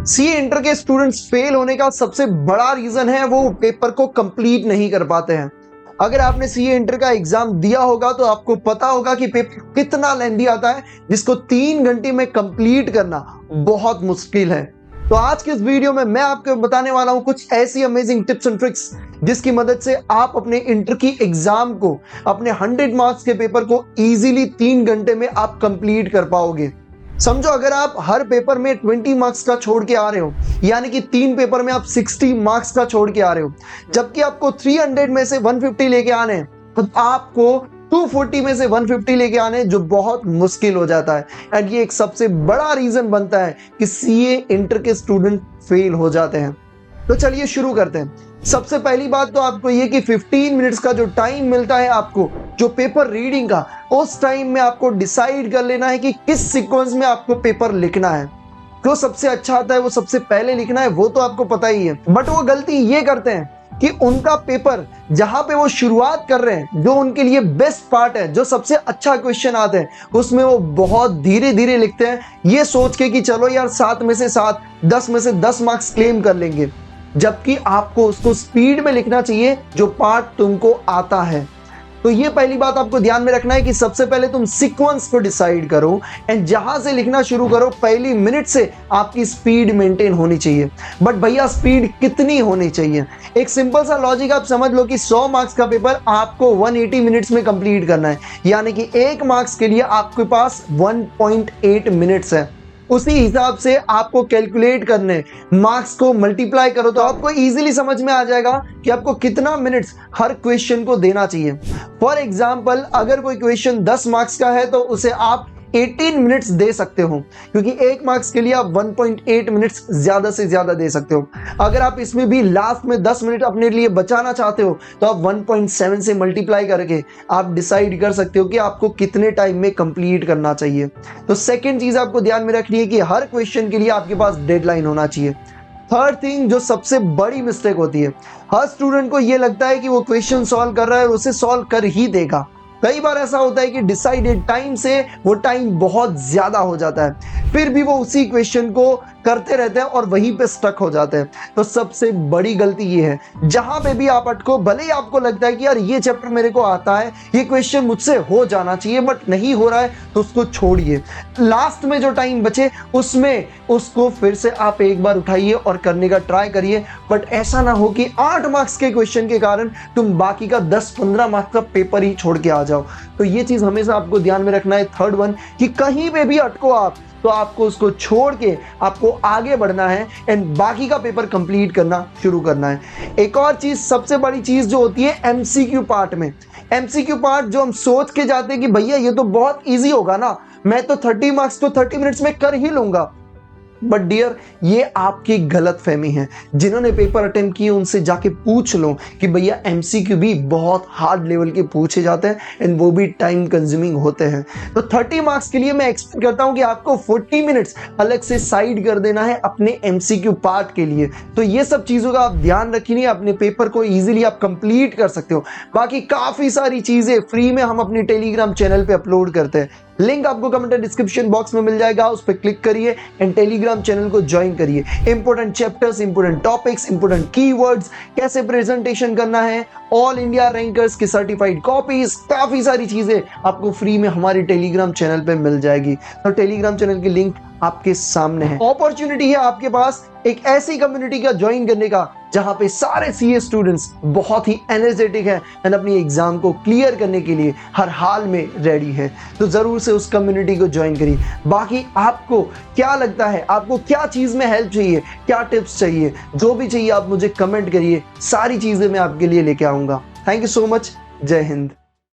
CA inter के students fail होने का सबसे बड़ा रीजन है वो पेपर को कंप्लीट नहीं कर पाते हैं। अगर आपने सीए इंटर का एग्जाम दिया होगा तो आपको पता होगा कि पेपर कितना लेंथी आता है, जिसको 3 घंटे में कंप्लीट करना बहुत मुश्किल है। तो आज के इस वीडियो में मैं आपको बताने वाला हूं कुछ ऐसी अमेजिंग टिप्स एंड ट्रिक्स जिसकी मदद से आप अपने इंटर की एग्जाम को, अपने 100 मार्क्स के पेपर को इजीली 3 घंटे में आप कंप्लीट कर पाओगे। समझो अगर आप हर पेपर में 20 मार्क्स का छोड़ के आ रहे हो, यानी कि 3 पेपर में आप 60 मार्क्स का छोड़ के आ रहे हो, जबकि आपको 300 में से 150 लेके आने हैं, तो आपको 240 में से 150 लेके आने, जो बहुत मुश्किल हो जाता है। एंड ये एक सबसे बड़ा रीजन बनता है कि सीए इंटर के स्टूडेंट फेल हो जाते हैं। तो चलिए शुरू करते हैं। सबसे पहली बात तो आपको ये कि 15 मिनट्स का जो टाइम मिलता है आपको, जो पेपर रीडिंग का, उस टाइम में आपको डिसाइड कर लेना है कि किस सीक्वेंस में आपको पेपर लिखना है। जो सबसे अच्छा आता है वो सबसे पहले लिखना है, वो तो आपको पता ही है। बट वो गलती ये करते हैं कि उनका पेपर जहां पे वो शुरुआत कर रहे हैं, जो उनके लिए बेस्ट पार्ट है, जो सबसे अच्छा क्वेश्चन आते हैं, उसमें वो बहुत धीरे धीरे लिखते हैं, ये सोच के कि चलो यार 7 में से 7, 10 में से 10 मार्क्स क्लेम कर लेंगे, जबकि आपको उसको स्पीड में लिखना चाहिए जो पार्ट तुमको आता है। तो ये पहली बात आपको ध्यान में रखना है कि सबसे पहले तुम सीक्वेंस को डिसाइड करो एंड जहां से लिखना शुरू करो, पहली मिनट से आपकी स्पीड मेंटेन होनी चाहिए। बट भैया स्पीड कितनी होनी चाहिए? एक सिंपल सा लॉजिक आप समझ लो कि 100 मार्क्स का पेपर आपको 180 मिनट्स में कंप्लीट करना है, यानी कि 1 मार्क्स के लिए आपके पास 1.8 मिनट्स है। उसी हिसाब से आपको कैलकुलेट करने, मार्क्स को मल्टीप्लाई करो तो आपको इजीली समझ में आ जाएगा कि आपको कितना मिनट्स हर क्वेश्चन को देना चाहिए। फॉर एग्जांपल अगर कोई क्वेश्चन 10 मार्क्स का है तो उसे आप 18 मिनट्स दे सकते हो, क्योंकि 1 मार्क्स के लिए आप 1.8 मिनट्स ज्यादा से ज्यादा दे सकते हो। अगर आप इसमें भी लास्ट में 10 मिनट अपने लिए बचाना चाहते हो तो आप 1.7 से मल्टीप्लाई करके आप डिसाइड कर सकते हो कि आपको कितने टाइम में कंप्लीट करना चाहिए। तो सेकेंड चीज आपको ध्यान में रखनी है कि हर क्वेश्चन के लिए आपके पास डेडलाइन होना चाहिए। थर्ड थिंग जो सबसे बड़ी मिस्टेक होती है, हर स्टूडेंट को यह लगता है कि वो क्वेश्चन सॉल्व कर रहा है और उसे सॉल्व कर ही देगा। कई बार ऐसा होता है कि डिसाइडेड टाइम से वो टाइम बहुत ज्यादा हो जाता है, फिर भी वो उसी क्वेश्चन को करते रहते हैं और वहीं पे स्टक हो जाते हैं। तो सबसे बड़ी गलती ये है, जहां पे भी आप अटको, भले ही आपको लगता है कि यार ये चैप्टर मेरे को आता है, ये क्वेश्चन मुझसे हो जाना चाहिए, बट नहीं हो रहा है, तो उसको छोड़िए। लास्ट में जो टाइम बचे उसमें उसको फिर से आप एक बार उठाइए और करने का ट्राई करिए। बट ऐसा ना हो कि 8 मार्क्स के क्वेश्चन के कारण तुम बाकी का 10-15 मार्क्स का पेपर ही छोड़ के आ जाओ। तो ये चीज हमेशा आपको ध्यान में रखना है। थर्ड वन, कि कहीं पे भी अटको आप तो आपको उसको छोड़ के आपको आगे बढ़ना है एंड बाकी का पेपर कंप्लीट करना शुरू करना है। एक और चीज, सबसे बड़ी चीज जो होती है एमसीक्यू पार्ट में, एमसीक्यू पार्ट जो हम सोच के जाते हैं कि भैया ये तो बहुत इजी होगा ना, मैं तो 30 मार्क्स तो 30 मिनट्स में कर ही लूंगा। बट डियर, ये आपकी गलत फहमी है। जिन्होंने पेपर अटेम्प्ट किए उनसे जाके पूछ लो कि भैया एमसीक्यू भी बहुत हार्ड लेवल के पूछे जाते हैं एंड वो भी टाइम कंज्यूमिंग होते हैं। तो 30 मार्क्स के लिए मैं एक्सपेक्ट करता हूं कि आपको 40 मिनट्स अलग से साइड कर देना है अपने एमसीक्यू पार्ट के लिए। तो ये सब चीजों का आप ध्यान रखिए, अपने पेपर को इजीली आप कंप्लीट कर सकते हो। बाकी काफी सारी चीजें फ्री में हम अपनी टेलीग्राम चैनल पे अपलोड करते हैं, लिंक आपको कमेंट डिस्क्रिप्शन बॉक्स में मिल जाएगा, उस पर क्लिक करिए एंड टेलीग्राम चैनल को ज्वाइन करिए। Important chapters, important topics, important keywords, कैसे प्रेजेंटेशन करना है, ऑल इंडिया रैंकर्स की सर्टिफाइड कॉपीज, काफी सारी चीजें आपको फ्री में हमारे टेलीग्राम चैनल पे मिल जाएगी। तो टेलीग्राम चैनल की लिंक आपके सामने है। अपॉर्चुनिटी है आपके पास एक ऐसी कम्युनिटी का ज्वाइन करने का जहां पे सारे सीए स्टूडेंट्स बहुत ही एनर्जेटिक हैं एंड अपनी एग्जाम को क्लियर करने के लिए हर हाल में रेडी हैं। तो जरूर से उस कम्युनिटी को ज्वाइन करिए। बाकी आपको क्या लगता है, आपको क्या चीज में हेल्प चाहिए, क्या टिप्स चाहिए, जो भी चाहिए आप मुझे कमेंट करिए, सारी चीजें मैं आपके लिए लेके आऊंगा। Thank you so much. जय हिंद।